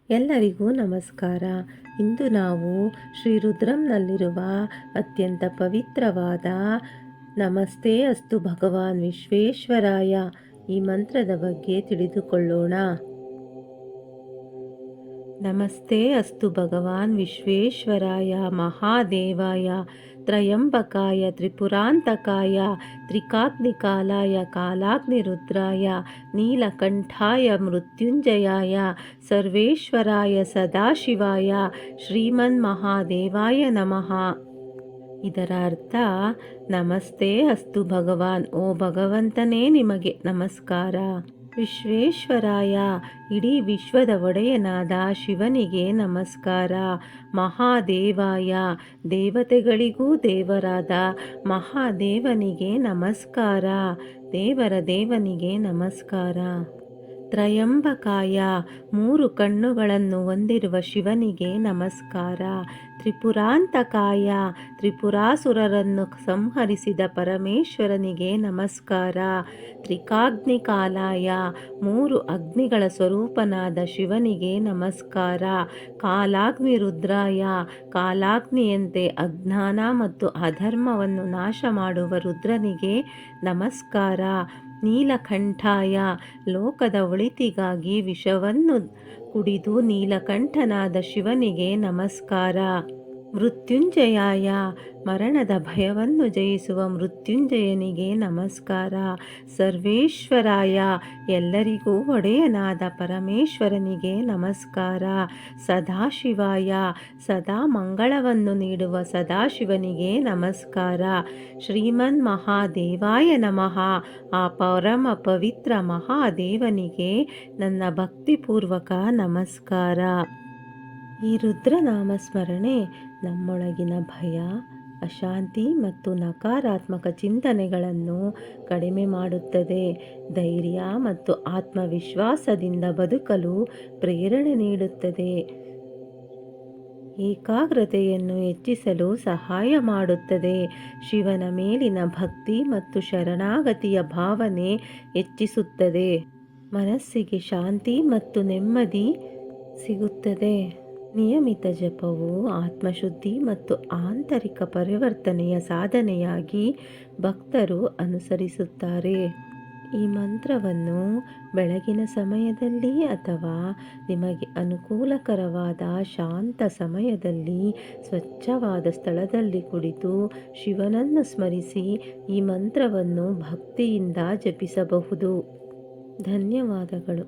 ಎಲ್ಲರಿಗೂ ನಮಸ್ಕಾರ. ಇಂದು ನಾವು ಶ್ರೀ ರುದ್ರಂನಲ್ಲಿರುವ ಅತ್ಯಂತ ಪವಿತ್ರವಾದ ನಮಸ್ತೆ ಅಸ್ತು ಭಗವಾನ್ ವಿಶ್ವೇಶ್ವರಾಯ ಈ ಮಂತ್ರದ ಬಗ್ಗೆ ತಿಳಿದುಕೊಳ್ಳೋಣ. ನಮಸ್ತೆ ಅಸ್ತು ಭಗವಾನ್ ವಿಶ್ವೇಶ್ವರಾಯ ಮಹಾದೇವಾಯ ತ್ರಯಂಬಕಾಯ ತ್ರಿಪುರಾಂತಕಾಯ ತ್ರಿಕಾಗ್ನಿಕಾಲಾಯ ಕಾಲಾಗ್ನಿರುದ್ರಾಯ ನೀಲಕಂಠಾಯ ಮೃತ್ಯುಂಜಯಾಯ ಸರ್ವೇಶ್ವರಾಯ ಸದಾಶಿವಾಯ ಶ್ರೀಮನ್ಮಹಾದೇವಾಯ ನಮಃ. ಇದರ ಅರ್ಥ, ನಮಸ್ತೆ ಅಸ್ತು ಭಗವಾನ್, ಓ ಭಗವಂತನೇ ನಿಮಗೆ ನಮಸ್ಕಾರ. ವಿಶ್ವೇಶ್ವರಾಯ, ಇಡೀ ವಿಶ್ವದ ಒಡೆಯನಾದ ಶಿವನಿಗೆ ನಮಸ್ಕಾರ. ಮಹಾದೇವಾಯ, ದೇವತೆಗಳಿಗೂ ದೇವರಾದ ಮಹಾದೇವನಿಗೆ ನಮಸ್ಕಾರ. ದೇವರ ದೇವನಿಗೆ ನಮಸ್ಕಾರ. ತ್ರಯಂಬಕಾಯ, 3 ಕಣ್ಣುಗಳನ್ನು ಹೊಂದಿರುವ ಶಿವನಿಗೆ ನಮಸ್ಕಾರ. ತ್ರಿಪುರಾಂತಕಾಯ, ತ್ರಿಪುರಾಸುರರನ್ನು ಸಂಹರಿಸಿದ ಪರಮೇಶ್ವರನಿಗೆ ನಮಸ್ಕಾರ. ತ್ರಿಕಾಗ್ನಿಕಾಲಾಯ, 3 ಅಗ್ನಿಗಳ ಸ್ವರೂಪನಾದ ಶಿವನಿಗೆ ನಮಸ್ಕಾರ. ಕಾಲಾಗ್ನಿರುದ್ರಾಯ, ಕಾಲಾಗ್ನಿಯಂತೆ ಅಜ್ಞಾನ ಮತ್ತು ಅಧರ್ಮವನ್ನು ನಾಶ ಮಾಡುವ ರುದ್ರನಿಗೆ ನಮಸ್ಕಾರ. ನೀಲಕಂಠಾಯ, ಲೋಕದ ಒಳಿತಿಗಾಗಿ ವಿಷವನ್ನು ಕುಡಿದು ನೀಲಕಂಠನಾದ ಶಿವನಿಗೆ ನಮಸ್ಕಾರ. ಮೃತ್ಯುಂಜಯಾಯ, ಮರಣದ ಭಯವನ್ನು ಜಯಿಸುವ ಮೃತ್ಯುಂಜಯನಿಗೆ ನಮಸ್ಕಾರ. ಸರ್ವೇಶ್ವರಾಯ, ಎಲ್ಲರಿಗೂ ಒಡೆಯನಾದ ಪರಮೇಶ್ವರನಿಗೆ ನಮಸ್ಕಾರ. ಸದಾಶಿವಾಯ, ಸದಾ ಮಂಗಳವನ್ನು ನೀಡುವ ಸದಾಶಿವನಿಗೆ ನಮಸ್ಕಾರ. ಶ್ರೀಮನ್ ಮಹಾದೇವಾಯ ನಮಃ, ಆ ಪರಮ ಪವಿತ್ರ ಮಹಾದೇವನಿಗೆ ನನ್ನ ಭಕ್ತಿಪೂರ್ವಕ ನಮಸ್ಕಾರ. ಈ ರುದ್ರನಾಮ ಸ್ಮರಣೆ ನಮ್ಮೊಳಗಿನ ಭಯ, ಅಶಾಂತಿ ಮತ್ತು ನಕಾರಾತ್ಮಕ ಚಿಂತನೆಗಳನ್ನು ಕಡಿಮೆ ಮಾಡುತ್ತದೆ. ಧೈರ್ಯ ಮತ್ತು ಆತ್ಮವಿಶ್ವಾಸದಿಂದ ಬದುಕಲು ಪ್ರೇರಣೆ ನೀಡುತ್ತದೆ. ಏಕಾಗ್ರತೆಯನ್ನು ಹೆಚ್ಚಿಸಲು ಸಹಾಯ ಮಾಡುತ್ತದೆ. ಶಿವನ ಮೇಲಿನ ಭಕ್ತಿ ಮತ್ತು ಶರಣಾಗತಿಯ ಭಾವನೆ ಹೆಚ್ಚಿಸುತ್ತದೆ. ಮನಸ್ಸಿಗೆ ಶಾಂತಿ ಮತ್ತು ನೆಮ್ಮದಿ ಸಿಗುತ್ತದೆ. ನಿಯಮಿತ ಜಪವು ಆತ್ಮಶುದ್ಧಿ ಮತ್ತು ಆಂತರಿಕ ಪರಿವರ್ತನೆಯ ಸಾಧನೆಯಾಗಿ ಭಕ್ತರು ಅನುಸರಿಸುತ್ತಾರೆ. ಈ ಮಂತ್ರವನ್ನು ಬೆಳಗಿನ ಸಮಯದಲ್ಲಿ ಅಥವಾ ನಿಮಗೆ ಅನುಕೂಲಕರವಾದ ಶಾಂತ ಸಮಯದಲ್ಲಿ ಸ್ವಚ್ಛವಾದ ಸ್ಥಳದಲ್ಲಿ ಕುಳಿತು ಶಿವನನ್ನು ಸ್ಮರಿಸಿ ಈ ಮಂತ್ರವನ್ನು ಭಕ್ತಿಯಿಂದ ಜಪಿಸಬಹುದು. ಧನ್ಯವಾದಗಳು.